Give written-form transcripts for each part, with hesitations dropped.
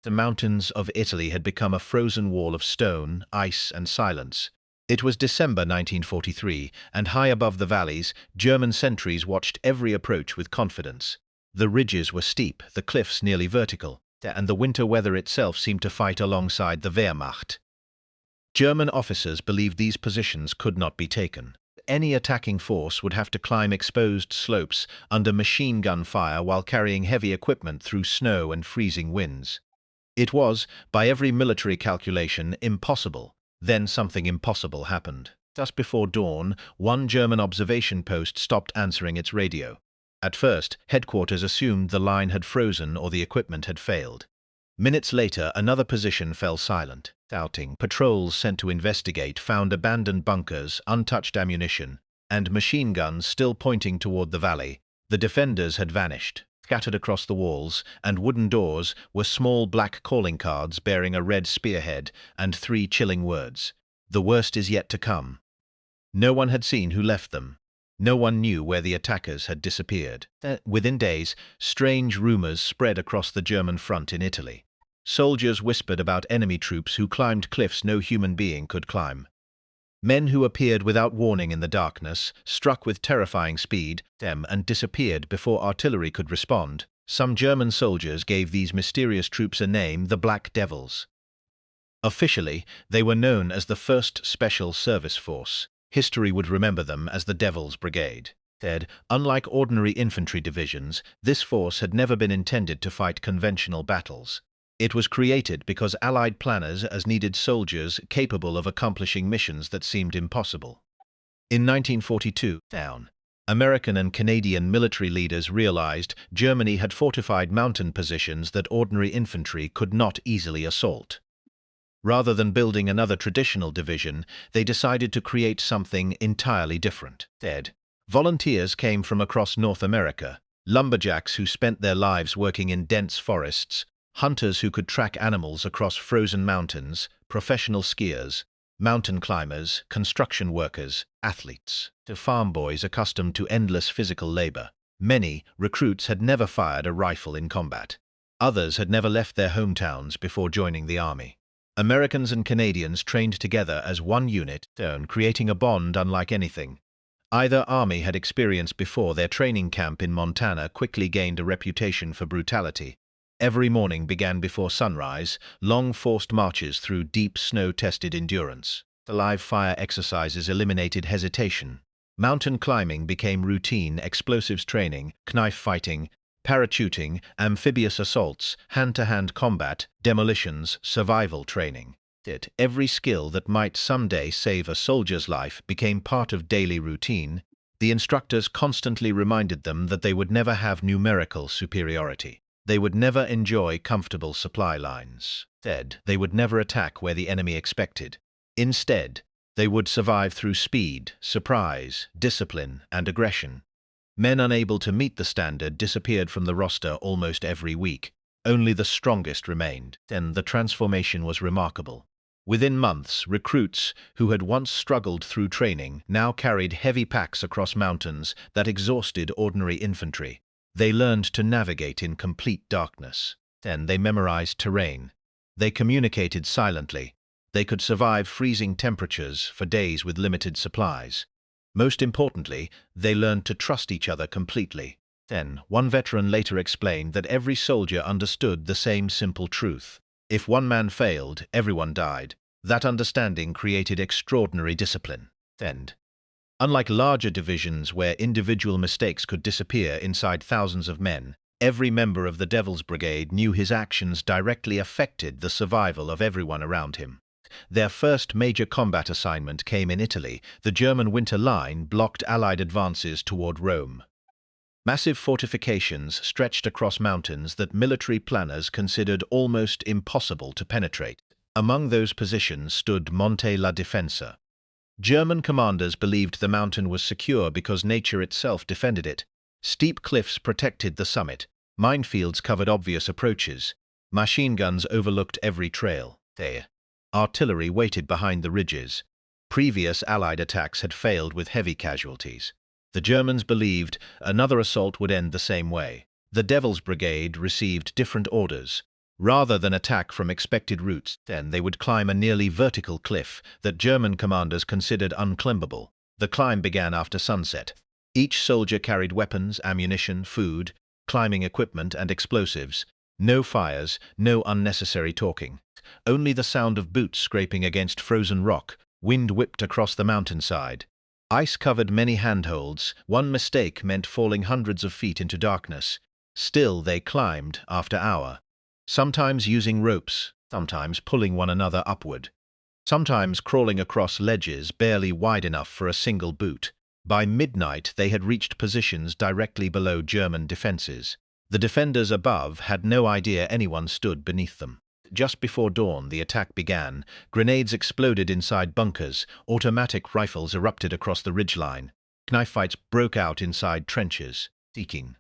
The mountains of Italy had become a frozen wall of stone, ice, and silence. It was December 1943, and high above the valleys, German sentries watched every approach with confidence. The ridges were steep, the cliffs nearly vertical, and the winter weather itself seemed to fight alongside the Wehrmacht. German officers believed these positions could not be taken. Any attacking force would have to climb exposed slopes under machine gun fire while carrying heavy equipment through snow and freezing winds. It was, by every military calculation, impossible. Then something impossible happened. Just before dawn, one German observation post stopped answering its radio. At first, headquarters assumed the line had frozen or the equipment had failed. Minutes later, another position fell silent. Scouting patrols sent to investigate found abandoned bunkers, untouched ammunition, and machine guns still pointing toward the valley. The defenders had vanished. Scattered across the walls and wooden doors were small black calling cards bearing a red spearhead and 3 chilling words: "The worst is yet to come." No one had seen who left them. No one knew where the attackers had disappeared. Within days, strange rumors spread across the German front in Italy. Soldiers whispered about enemy troops who climbed cliffs no human being could climb. Men who appeared without warning in the darkness, struck with terrifying speed, and disappeared before artillery could respond. Some German soldiers gave these mysterious troops a name, the Black Devils. Officially, they were known as the 1st Special Service Force. History would remember them as the Devil's Brigade. Unlike ordinary infantry divisions, this force had never been intended to fight conventional battles. It was created because Allied planners needed soldiers capable of accomplishing missions that seemed impossible. In 1942, American and Canadian military leaders realized Germany had fortified mountain positions that ordinary infantry could not easily assault. Rather than building another traditional division, they decided to create something entirely different. Volunteers came from across North America, lumberjacks who spent their lives working in dense forests, hunters who could track animals across frozen mountains, professional skiers, mountain climbers, construction workers, athletes, to farm boys accustomed to endless physical labor. Many recruits had never fired a rifle in combat. Others had never left their hometowns before joining the army. Americans and Canadians trained together as one unit, creating a bond unlike anything either army had experienced before. Their training camp in Montana quickly gained a reputation for brutality. Every morning began before sunrise, long forced marches through deep snow-tested endurance. The live fire exercises eliminated hesitation. Mountain climbing became routine, explosives training, knife fighting, parachuting, amphibious assaults, hand-to-hand combat, demolitions, survival training. Every skill that might someday save a soldier's life became part of daily routine. The instructors constantly reminded them that they would never have numerical superiority. They would never enjoy comfortable supply lines. They would never attack where the enemy expected. Instead, they would survive through speed, surprise, discipline, and aggression. Men unable to meet the standard disappeared from the roster almost every week. Only the strongest remained. Then the transformation was remarkable. Within months, recruits who had once struggled through training now carried heavy packs across mountains that exhausted ordinary infantry. They learned to navigate in complete darkness. Then they memorized terrain. They communicated silently. They could survive freezing temperatures for days with limited supplies. Most importantly, they learned to trust each other completely. Then, one veteran later explained that every soldier understood the same simple truth. If one man failed, everyone died. That understanding created extraordinary discipline. Unlike larger divisions where individual mistakes could disappear inside thousands of men, every member of the Devil's Brigade knew his actions directly affected the survival of everyone around him. Their first major combat assignment came in Italy. The German winter line blocked Allied advances toward Rome. Massive fortifications stretched across mountains that military planners considered almost impossible to penetrate. Among those positions stood Monte la Difensa. German commanders believed the mountain was secure because nature itself defended it. Steep cliffs protected the summit. Minefields covered obvious approaches. Machine guns overlooked every trail. Artillery waited behind the ridges. Previous Allied attacks had failed with heavy casualties. The Germans believed another assault would end the same way. The Devil's Brigade received different orders. Rather than attack from expected routes, then they would climb a nearly vertical cliff that German commanders considered unclimbable. The climb began after sunset. Each soldier carried weapons, ammunition, food, climbing equipment, and explosives. No fires, no unnecessary talking. Only the sound of boots scraping against frozen rock. Wind whipped across the mountainside. Ice covered many handholds. One mistake meant falling hundreds of feet into darkness. Still they climbed after hour. Sometimes using ropes, sometimes pulling one another upward, sometimes crawling across ledges barely wide enough for a single boot. By midnight they had reached positions directly below German defenses. The defenders above had no idea anyone stood beneath them. Just before dawn the attack began. Grenades exploded inside bunkers, automatic rifles erupted across the ridgeline. Knife fights broke out inside trenches. Seeking.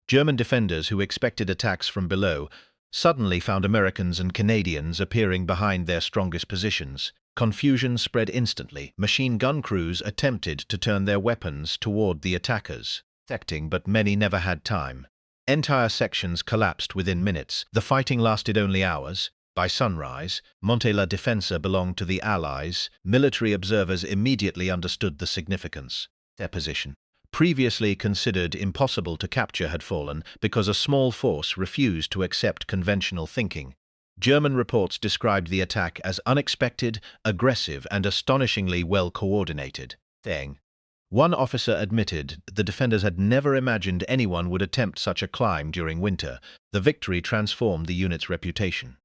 German defenders who expected attacks from below suddenly found Americans and Canadians appearing behind their strongest positions. Confusion spread instantly. Machine gun crews attempted to turn their weapons toward the attackers, detecting, but many never had time. Entire sections collapsed within minutes. The fighting lasted only hours. By sunrise, Monte la Defensa belonged to the Allies. Military observers immediately understood the significance. Their position, previously considered impossible to capture, had fallen because a small force refused to accept conventional thinking. German reports described the attack as unexpected, aggressive, and astonishingly well coordinated. One officer admitted the defenders had never imagined anyone would attempt such a climb during winter. The victory transformed the unit's reputation.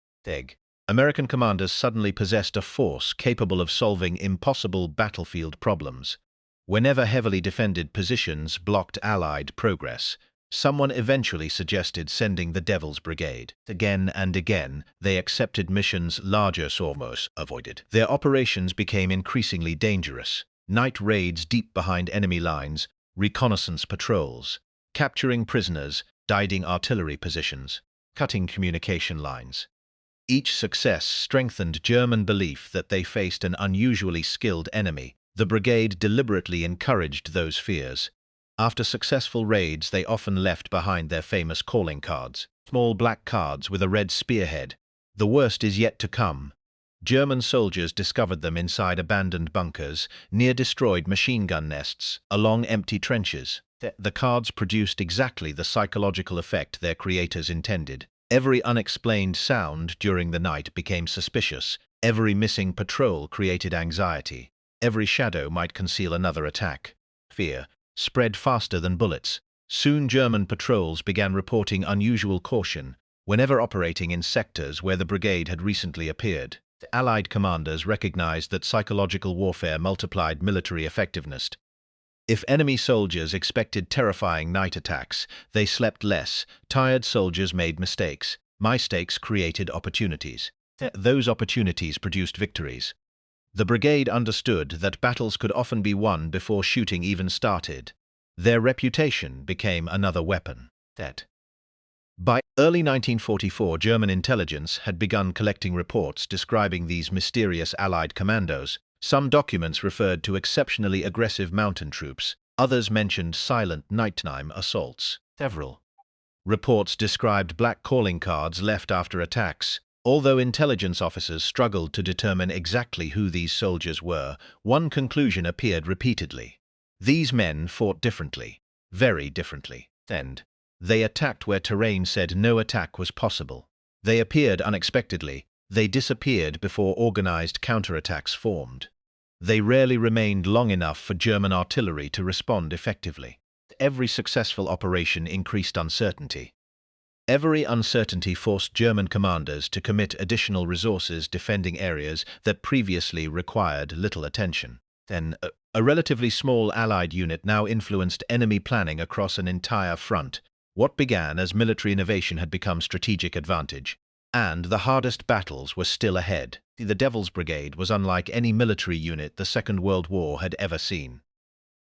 American commanders suddenly possessed a force capable of solving impossible battlefield problems. Whenever heavily defended positions blocked Allied progress, someone eventually suggested sending the Devil's Brigade. Again and again, they accepted missions larger almost avoided. Their operations became increasingly dangerous. Night raids deep behind enemy lines, reconnaissance patrols, capturing prisoners, guiding artillery positions, cutting communication lines. Each success strengthened German belief that they faced an unusually skilled enemy. The brigade deliberately encouraged those fears. After successful raids, they often left behind their famous calling cards, small black cards with a red spearhead. The worst is yet to come. German soldiers discovered them inside abandoned bunkers, near destroyed machine gun nests, along empty trenches. The cards produced exactly the psychological effect their creators intended. Every unexplained sound during the night became suspicious. Every missing patrol created anxiety. Every shadow might conceal another attack. Fear spread faster than bullets. Soon German patrols began reporting unusual caution whenever operating in sectors where the brigade had recently appeared. The Allied commanders recognized that psychological warfare multiplied military effectiveness. If enemy soldiers expected terrifying night attacks, they slept less. Tired soldiers made mistakes. Mistakes created opportunities. Those opportunities produced victories. The brigade understood that battles could often be won before shooting even started. Their reputation became another weapon. By early 1944, German intelligence had begun collecting reports describing these mysterious Allied commandos. Some documents referred to exceptionally aggressive mountain troops. Others mentioned silent nighttime assaults. Several reports described black calling cards left after attacks. Although intelligence officers struggled to determine exactly who these soldiers were, one conclusion appeared repeatedly. These men fought differently, very differently. They attacked where terrain said no attack was possible. They appeared unexpectedly. They disappeared before organized counterattacks formed. They rarely remained long enough for German artillery to respond effectively. Every successful operation increased uncertainty. Every uncertainty forced German commanders to commit additional resources defending areas that previously required little attention. A relatively small Allied unit now influenced enemy planning across an entire front. What began as military innovation had become strategic advantage. And the hardest battles were still ahead. The Devil's Brigade was unlike any military unit the Second World War had ever seen.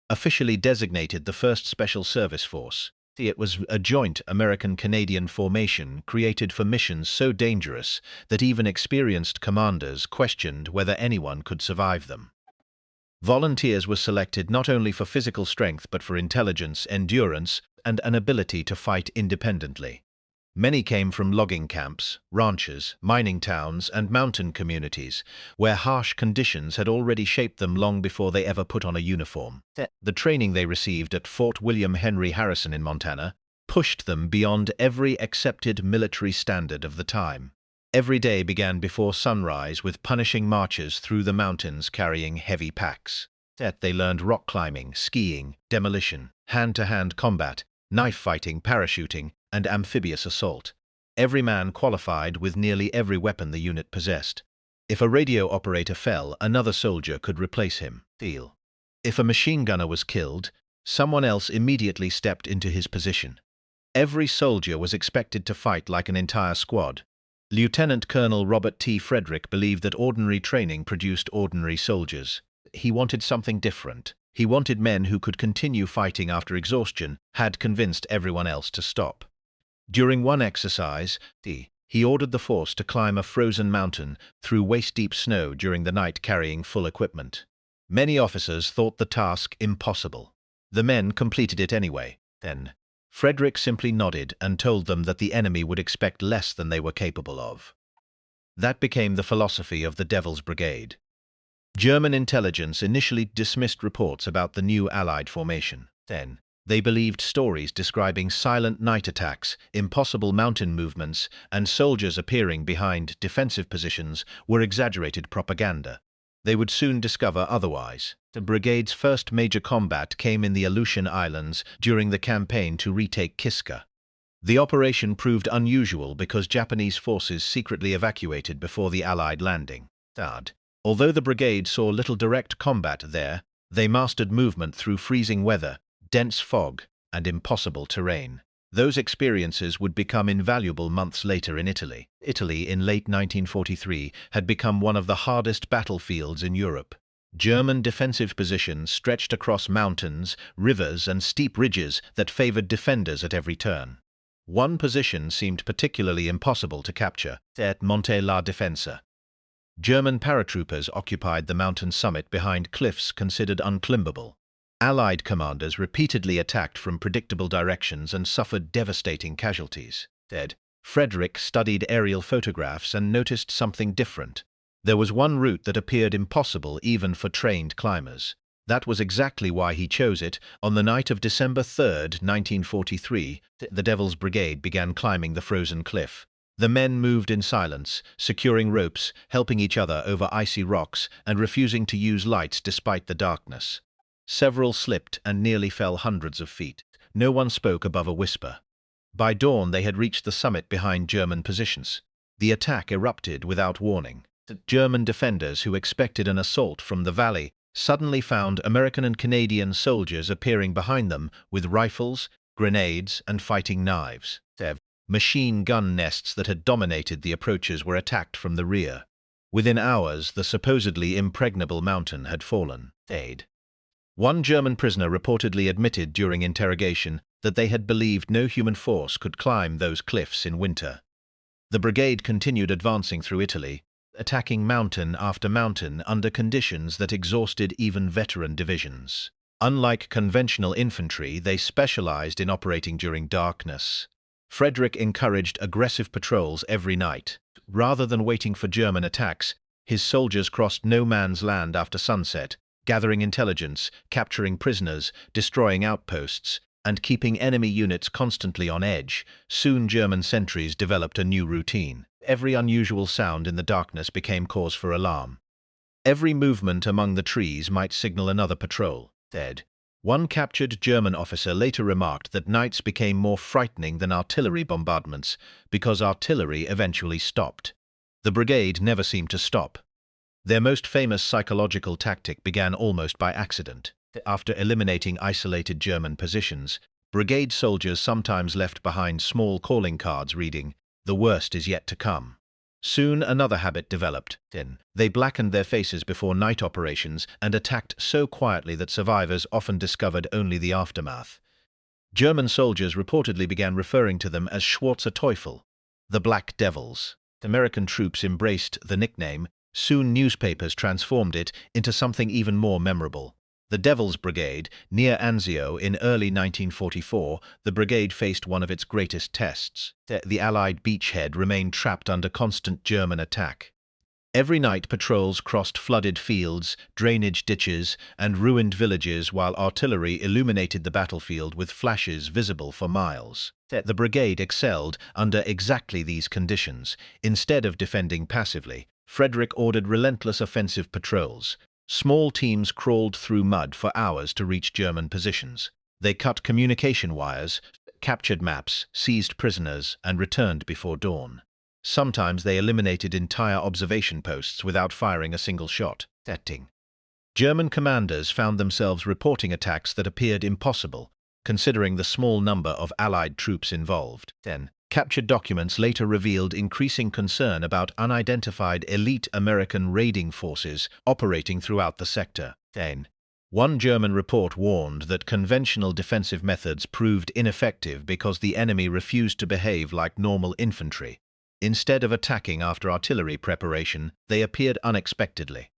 Officially designated the 1st Special Service Force, it was a joint American-Canadian formation created for missions so dangerous that even experienced commanders questioned whether anyone could survive them. Volunteers were selected not only for physical strength but for intelligence, endurance, and an ability to fight independently. Many came from logging camps, ranches, mining towns, and mountain communities, where harsh conditions had already shaped them long before they ever put on a uniform. The training they received at Fort William Henry Harrison in Montana pushed them beyond every accepted military standard of the time. Every day began before sunrise with punishing marches through the mountains carrying heavy packs. They learned rock climbing, skiing, demolition, hand-to-hand combat, knife fighting, parachuting, and amphibious assault. Every man qualified with nearly every weapon the unit possessed. If a radio operator fell, another soldier could replace him. If a machine gunner was killed, someone else immediately stepped into his position. Every soldier was expected to fight like an entire squad. Lieutenant Colonel Robert T. Frederick believed that ordinary training produced ordinary soldiers. He wanted something different. He wanted men who could continue fighting after exhaustion had convinced everyone else to stop. During one exercise, he ordered the force to climb a frozen mountain through waist-deep snow during the night carrying full equipment. Many officers thought the task impossible. The men completed it anyway. Then, Frederick simply nodded and told them that the enemy would expect less than they were capable of. That became the philosophy of the Devil's Brigade. German intelligence initially dismissed reports about the new Allied formation. Then, they believed stories describing silent night attacks, impossible mountain movements, and soldiers appearing behind defensive positions were exaggerated propaganda. They would soon discover otherwise. The brigade's first major combat came in the Aleutian Islands during the campaign to retake Kiska. The operation proved unusual because Japanese forces secretly evacuated before the Allied landing. Although the brigade saw little direct combat there, they mastered movement through freezing weather, dense fog, and impossible terrain. Those experiences would become invaluable months later in Italy. Italy, in late 1943, had become one of the hardest battlefields in Europe. German defensive positions stretched across mountains, rivers, and steep ridges that favored defenders at every turn. One position seemed particularly impossible to capture, at Monte la Defensa. German paratroopers occupied the mountain summit behind cliffs considered unclimbable. Allied commanders repeatedly attacked from predictable directions and suffered devastating casualties. Frederick studied aerial photographs and noticed something different. There was one route that appeared impossible even for trained climbers. That was exactly why he chose it. On the night of December 3, 1943, the Devil's Brigade began climbing the frozen cliff. The men moved in silence, securing ropes, helping each other over icy rocks, and refusing to use lights despite the darkness. Several slipped and nearly fell hundreds of feet. No one spoke above a whisper. By dawn, they had reached the summit behind German positions. The attack erupted without warning. The German defenders, who expected an assault from the valley, suddenly found American and Canadian soldiers appearing behind them with rifles, grenades, and fighting knives. Machine gun nests that had dominated the approaches were attacked from the rear. Within hours, the supposedly impregnable mountain had fallen. One German prisoner reportedly admitted during interrogation that they had believed no human force could climb those cliffs in winter. The brigade continued advancing through Italy, attacking mountain after mountain under conditions that exhausted even veteran divisions. Unlike conventional infantry, they specialized in operating during darkness. Frederick encouraged aggressive patrols every night. Rather than waiting for German attacks, his soldiers crossed no man's land after sunset, gathering intelligence, capturing prisoners, destroying outposts, and keeping enemy units constantly on edge. Soon German sentries developed a new routine. Every unusual sound in the darkness became cause for alarm. Every movement among the trees might signal another patrol. One captured German officer later remarked that nights became more frightening than artillery bombardments because artillery eventually stopped. The brigade never seemed to stop. Their most famous psychological tactic began almost by accident. After eliminating isolated German positions, brigade soldiers sometimes left behind small calling cards reading, "The worst is yet to come." Soon another habit developed. They blackened their faces before night operations and attacked so quietly that survivors often discovered only the aftermath. German soldiers reportedly began referring to them as Schwarzer Teufel, the Black Devils. American troops embraced the nickname. Soon newspapers transformed it into something even more memorable. The Devil's Brigade, near Anzio in early 1944, the brigade faced one of its greatest tests. The Allied beachhead remained trapped under constant German attack. Every night patrols crossed flooded fields, drainage ditches, and ruined villages while artillery illuminated the battlefield with flashes visible for miles. The brigade excelled under exactly these conditions. Instead of defending passively, Frederick ordered relentless offensive patrols. Small teams crawled through mud for hours to reach German positions. They cut communication wires, captured maps, seized prisoners, and returned before dawn. Sometimes they eliminated entire observation posts without firing a single shot. German commanders found themselves reporting attacks that appeared impossible, considering the small number of Allied troops involved. Captured documents later revealed increasing concern about unidentified elite American raiding forces operating throughout the sector. One German report warned that conventional defensive methods proved ineffective because the enemy refused to behave like normal infantry. Instead of attacking after artillery preparation, they appeared unexpectedly.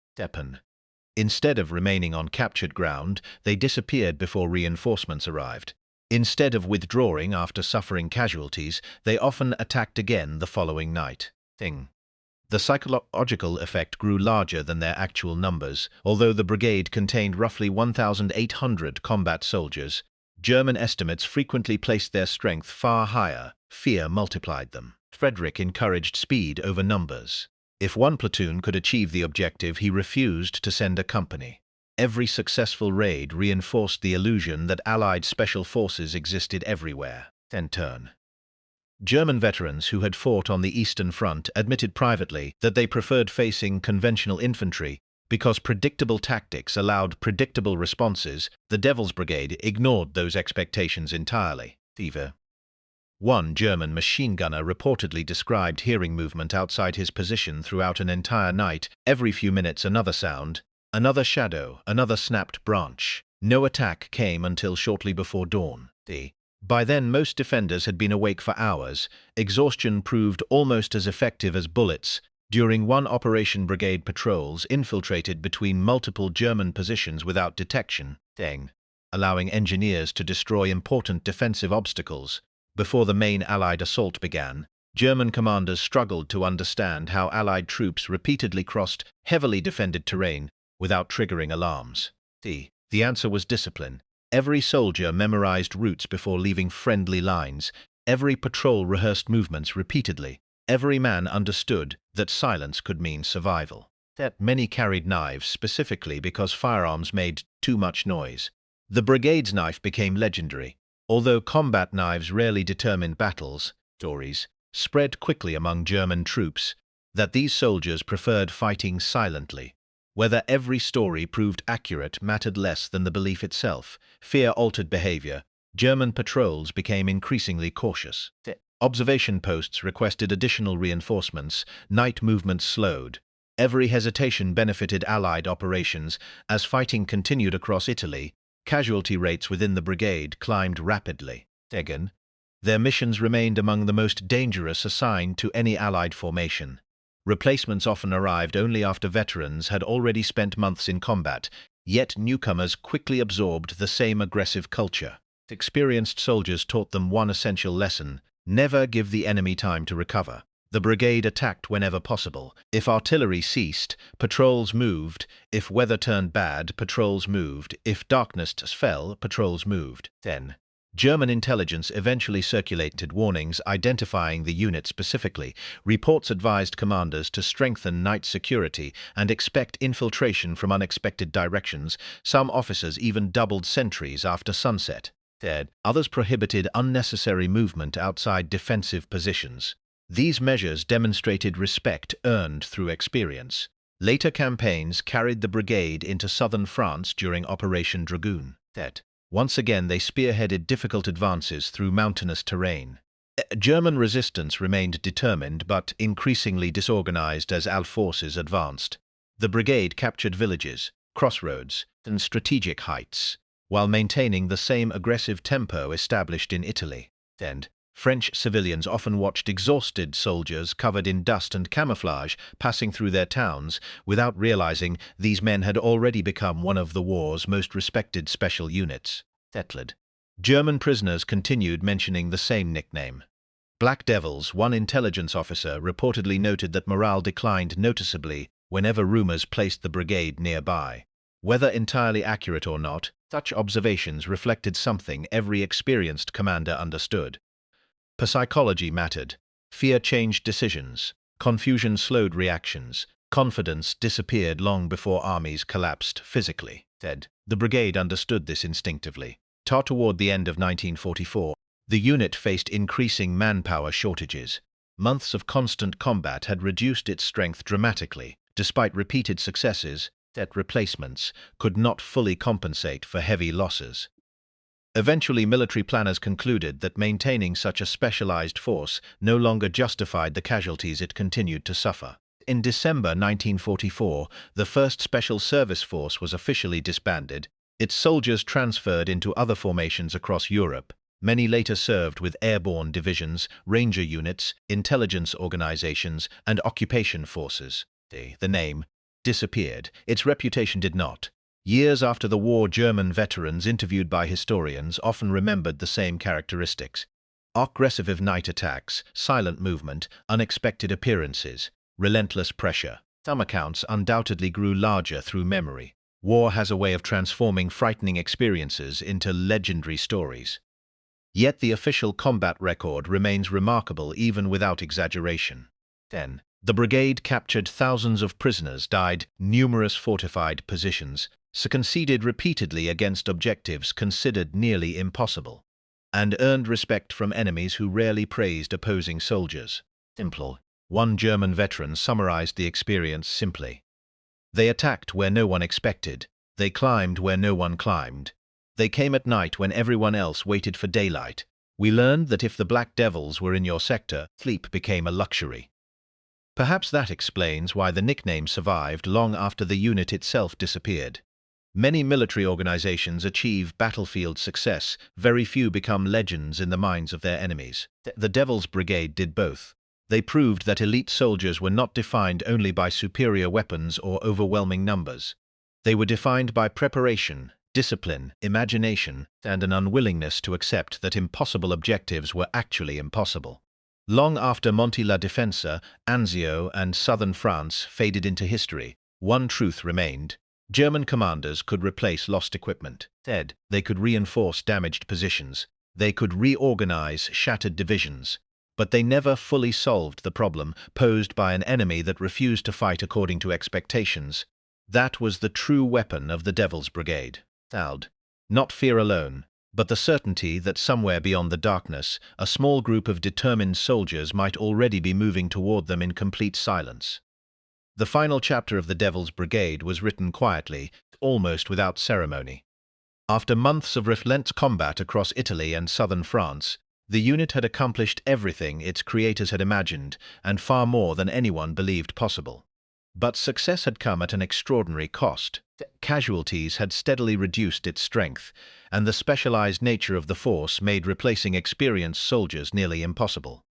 Instead of remaining on captured ground, they disappeared before reinforcements arrived. Instead of withdrawing after suffering casualties, they often attacked again the following night. The psychological effect grew larger than their actual numbers. Although the brigade contained roughly 1,800 combat soldiers, German estimates frequently placed their strength far higher. Fear multiplied them. Frederick encouraged speed over numbers. If one platoon could achieve the objective, he refused to send a company. Every successful raid reinforced the illusion that Allied special forces existed everywhere. German veterans who had fought on the Eastern Front admitted privately that they preferred facing conventional infantry because predictable tactics allowed predictable responses. The Devil's Brigade ignored those expectations entirely. One German machine gunner reportedly described hearing movement outside his position throughout an entire night. Every few minutes another sound, another shadow, another snapped branch. No attack came until shortly before dawn. By then most defenders had been awake for hours. Exhaustion proved almost as effective as bullets. During one operation, brigade patrols infiltrated between multiple German positions without detection, allowing engineers to destroy important defensive obstacles. Before the main Allied assault began, German commanders struggled to understand how Allied troops repeatedly crossed heavily defended terrain without triggering alarms. The answer was discipline. Every soldier memorized routes before leaving friendly lines. Every patrol rehearsed movements repeatedly. Every man understood that silence could mean survival. Many carried knives specifically because firearms made too much noise. The brigade's knife became legendary. Although combat knives rarely determined battles, stories spread quickly among German troops that these soldiers preferred fighting silently. Whether every story proved accurate mattered less than the belief itself. Fear altered behavior. German patrols became increasingly cautious. Observation posts requested additional reinforcements. Night movements slowed. Every hesitation benefited Allied operations. As fighting continued across Italy, casualty rates within the brigade climbed rapidly. Their missions remained among the most dangerous assigned to any Allied formation. Replacements often arrived only after veterans had already spent months in combat, yet newcomers quickly absorbed the same aggressive culture. Experienced soldiers taught them one essential lesson: never give the enemy time to recover. The brigade attacked whenever possible. If artillery ceased, patrols moved. If weather turned bad, patrols moved. If darkness fell, patrols moved. German intelligence eventually circulated warnings identifying the unit specifically. Reports advised commanders to strengthen night security and expect infiltration from unexpected directions. Some officers even doubled sentries after sunset. Others prohibited unnecessary movement outside defensive positions. These measures demonstrated respect earned through experience. Later campaigns carried the brigade into southern France during Operation Dragoon. Once again they spearheaded difficult advances through mountainous terrain. German resistance remained determined but increasingly disorganized as Allied forces advanced. The brigade captured villages, crossroads, and strategic heights, while maintaining the same aggressive tempo established in Italy. French civilians often watched exhausted soldiers covered in dust and camouflage passing through their towns without realizing these men had already become one of the war's most respected special units. Settled. German prisoners continued mentioning the same nickname. Black Devils. One intelligence officer reportedly noted that morale declined noticeably whenever rumors placed the brigade nearby. Whether entirely accurate or not, such observations reflected something every experienced commander understood. Psychology mattered. Fear changed decisions. Confusion slowed reactions. Confidence disappeared long before armies collapsed physically. The brigade understood this instinctively. Toward the end of 1944, the unit faced increasing manpower shortages. Months of constant combat had reduced its strength dramatically. Despite repeated successes, replacements could not fully compensate for heavy losses. Eventually, military planners concluded that maintaining such a specialized force no longer justified the casualties it continued to suffer. In December 1944, the 1st Special Service Force was officially disbanded, its soldiers transferred into other formations across Europe. Many later served with airborne divisions, ranger units, intelligence organizations, and occupation forces. The name disappeared. Its reputation did not. Years after the war, German veterans interviewed by historians often remembered the same characteristics: aggressive night attacks, silent movement, unexpected appearances, relentless pressure. Some accounts undoubtedly grew larger through memory. War has a way of transforming frightening experiences into legendary stories. Yet the official combat record remains remarkable even without exaggeration. 10. The brigade captured thousands of prisoners, died numerous fortified positions, succeeded repeatedly against objectives considered nearly impossible, and earned respect from enemies who rarely praised opposing soldiers. Simple. One German veteran summarized the experience simply: "They attacked where no one expected. They climbed where no one climbed. They came at night when everyone else waited for daylight. We learned that if the Black Devils were in your sector, sleep became a luxury." Perhaps that explains why the nickname survived long after the unit itself disappeared. Many military organizations achieve battlefield success, very few become legends in the minds of their enemies. The Devil's Brigade did both. They proved that elite soldiers were not defined only by superior weapons or overwhelming numbers. They were defined by preparation, discipline, imagination, and an unwillingness to accept that impossible objectives were actually impossible. Long after Monty-la-Defense, Anzio, and southern France faded into history, one truth remained: German commanders could replace lost equipment. They could reinforce damaged positions. They could reorganize shattered divisions. But they never fully solved the problem posed by an enemy that refused to fight according to expectations. That was the true weapon of the Devil's Brigade. Not fear alone, but the certainty that somewhere beyond the darkness, a small group of determined soldiers might already be moving toward them in complete silence. The final chapter of the Devil's Brigade was written quietly, almost without ceremony. After months of relentless combat across Italy and southern France, the unit had accomplished everything its creators had imagined, and far more than anyone believed possible. But success had come at an extraordinary cost. Casualties had steadily reduced its strength, and the specialized nature of the force made replacing experienced soldiers nearly impossible.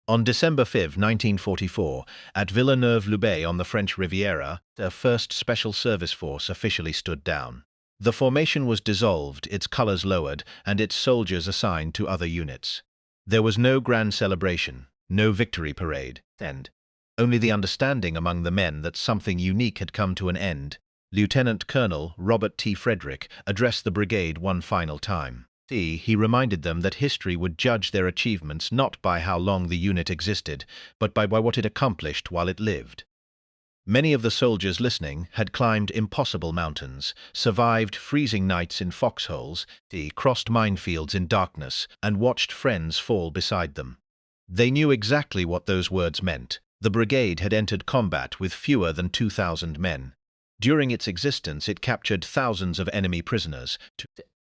On December 5, 1944, at Villeneuve-Loubet on the French Riviera, the 1st Special Service Force officially stood down. The formation was dissolved, its colors lowered, and its soldiers assigned to other units. There was no grand celebration, no victory parade, and only the understanding among the men that something unique had come to an end. Lieutenant Colonel Robert T. Frederick addressed the brigade one final time. He reminded them that history would judge their achievements not by how long the unit existed, but by what it accomplished while it lived. Many of the soldiers listening had climbed impossible mountains, survived freezing nights in foxholes, crossed minefields in darkness, and watched friends fall beside them. They knew exactly what those words meant. The brigade had entered combat with fewer than 2,000 men. During its existence, it captured thousands of enemy prisoners,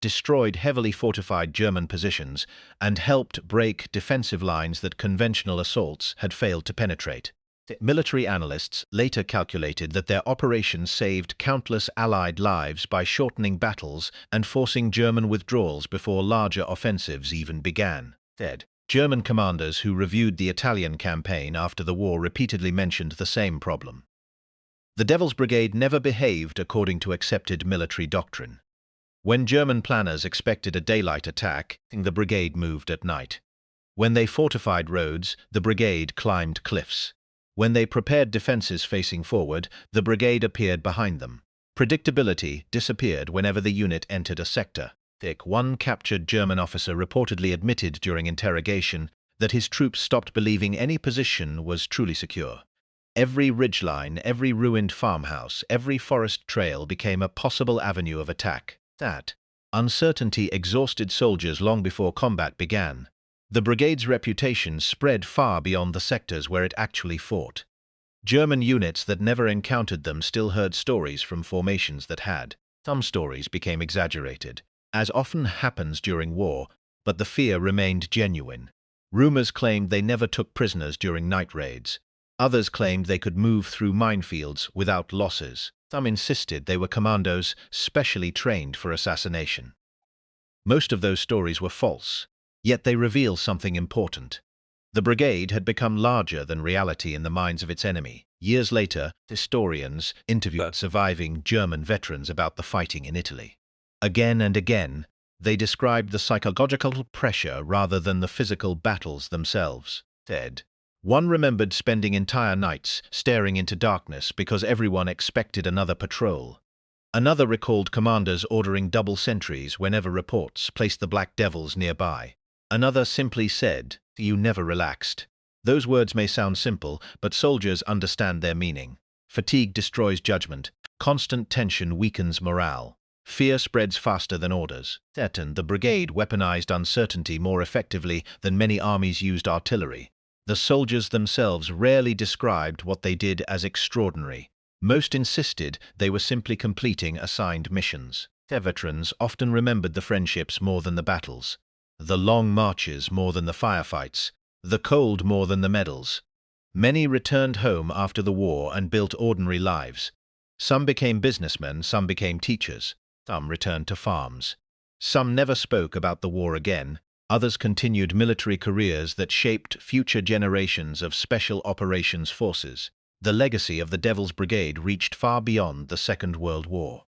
destroyed heavily fortified German positions, and helped break defensive lines that conventional assaults had failed to penetrate. Military analysts later calculated that their operations saved countless Allied lives by shortening battles and forcing German withdrawals before larger offensives even began. German commanders who reviewed the Italian campaign after the war repeatedly mentioned the same problem. The Devil's Brigade never behaved according to accepted military doctrine. When German planners expected a daylight attack, the brigade moved at night. When they fortified roads, the brigade climbed cliffs. When they prepared defenses facing forward, the brigade appeared behind them. Predictability disappeared whenever the unit entered a sector. One captured German officer reportedly admitted during interrogation that his troops stopped believing any position was truly secure. Every ridgeline, every ruined farmhouse, every forest trail became a possible avenue of attack. That uncertainty exhausted soldiers long before combat began. The brigade's reputation spread far beyond the sectors where it actually fought. German units that never encountered them still heard stories from formations that had. Some stories became exaggerated, as often happens during war, but the fear remained genuine. Rumors claimed they never took prisoners during night raids. Others claimed they could move through minefields without losses. Some insisted they were commandos specially trained for assassination. Most of those stories were false, yet they reveal something important. The brigade had become larger than reality in the minds of its enemy. Years later, historians interviewed surviving German veterans about the fighting in Italy. Again and again, they described the psychological pressure rather than the physical battles themselves. One remembered spending entire nights staring into darkness because everyone expected another patrol. Another recalled commanders ordering double sentries whenever reports placed the Black Devils nearby. Another simply said, "You never relaxed." Those words may sound simple, but soldiers understand their meaning. Fatigue destroys judgment. Constant tension weakens morale. Fear spreads faster than orders. The brigade weaponized uncertainty more effectively than many armies used artillery. The soldiers themselves rarely described what they did as extraordinary. Most insisted they were simply completing assigned missions. Their veterans often remembered the friendships more than the battles, the long marches more than the firefights, the cold more than the medals. Many returned home after the war and built ordinary lives. Some became businessmen, some became teachers, some returned to farms. Some never spoke about the war again. Others continued military careers that shaped future generations of special operations forces. The legacy of the Devil's Brigade reached far beyond the Second World War.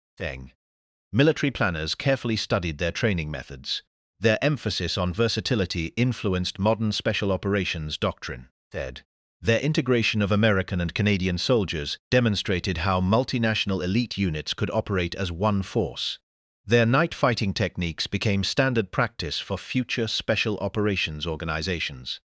Military planners carefully studied their training methods. Their emphasis on versatility influenced modern special operations doctrine. Their integration of American and Canadian soldiers demonstrated how multinational elite units could operate as one force. Their night fighting techniques became standard practice for future special operations organizations.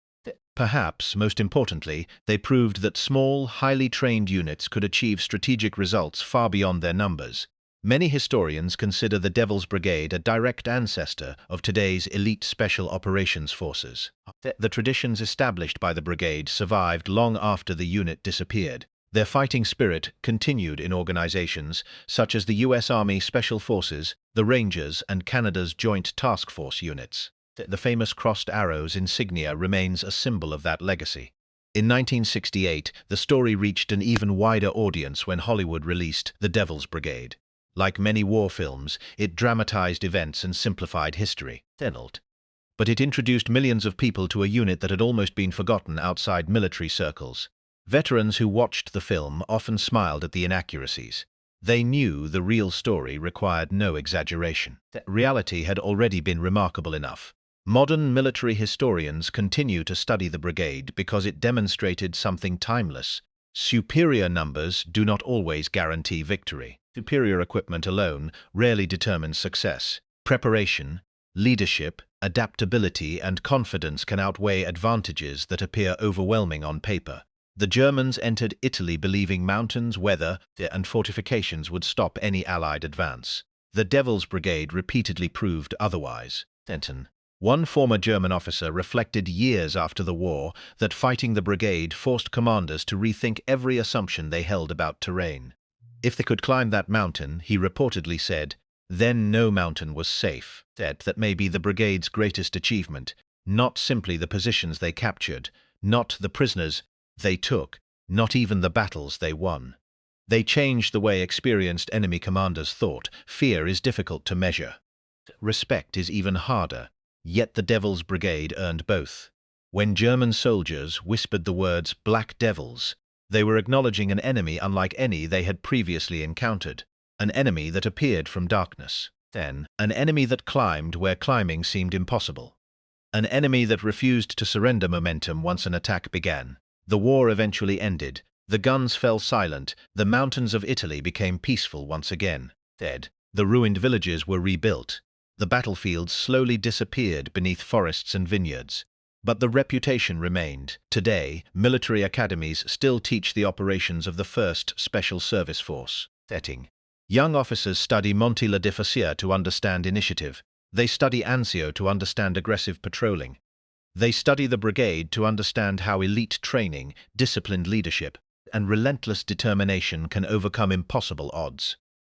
Perhaps, most importantly, they proved that small, highly trained units could achieve strategic results far beyond their numbers. Many historians consider the Devil's Brigade a direct ancestor of today's elite special operations forces. The traditions established by the brigade survived long after the unit disappeared. Their fighting spirit continued in organizations such as the U.S. Army Special Forces, the Rangers, and Canada's Joint Task Force units. The famous crossed arrows insignia remains a symbol of that legacy. In 1968, the story reached an even wider audience when Hollywood released The Devil's Brigade. Like many war films, it dramatized events and simplified history. But it introduced millions of people to a unit that had almost been forgotten outside military circles. Veterans who watched the film often smiled at the inaccuracies. They knew the real story required no exaggeration. Reality had already been remarkable enough. Modern military historians continue to study the brigade because it demonstrated something timeless. Superior numbers do not always guarantee victory. Superior equipment alone rarely determines success. Preparation, leadership, adaptability, and confidence can outweigh advantages that appear overwhelming on paper. The Germans entered Italy believing mountains, weather, and fortifications would stop any Allied advance. The Devil's Brigade repeatedly proved otherwise. One former German officer reflected years after the war that fighting the brigade forced commanders to rethink every assumption they held about terrain. If they could climb that mountain, he reportedly said, then no mountain was safe. That may be the brigade's greatest achievement, not simply the positions they captured, not the prisoners they took, not even the battles they won. They changed the way experienced enemy commanders thought. Fear is difficult to measure. Respect is even harder, yet the Devil's Brigade earned both. When German soldiers whispered the words "Black Devils," they were acknowledging an enemy unlike any they had previously encountered, an enemy that appeared from darkness, then an enemy that climbed where climbing seemed impossible, an enemy that refused to surrender momentum once an attack began. The war eventually ended, the guns fell silent, the mountains of Italy became peaceful once again. The ruined villages were rebuilt, the battlefields slowly disappeared beneath forests and vineyards. But the reputation remained. Today, military academies still teach the operations of the 1st Special Service Force. Young officers study Monte la Difaccia to understand initiative. They study Anzio to understand aggressive patrolling. They study the Brigade to understand how elite training, disciplined leadership, and relentless determination can overcome impossible odds.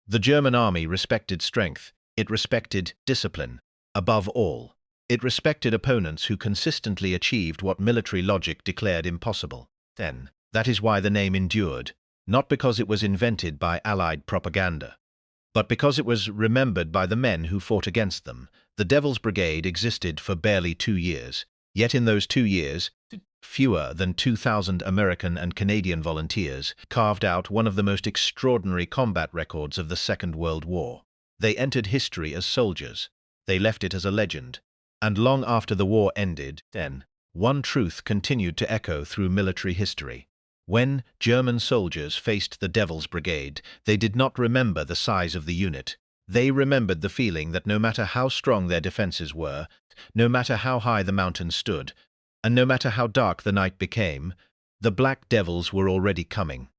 The German army respected strength. It respected discipline. Above all, it respected opponents who consistently achieved what military logic declared impossible. That is why the name endured, not because it was invented by Allied propaganda, but because it was remembered by the men who fought against them. The Devil's Brigade existed for barely 2 years, yet in those 2 years, fewer than 2,000 American and Canadian volunteers carved out one of the most extraordinary combat records of the Second World War. They entered history as soldiers. They left it as a legend. And long after the war ended, one truth continued to echo through military history. When German soldiers faced the Devil's Brigade, they did not remember the size of the unit. They remembered the feeling that no matter how strong their defenses were, no matter how high the mountains stood, and no matter how dark the night became, the Black Devils were already coming.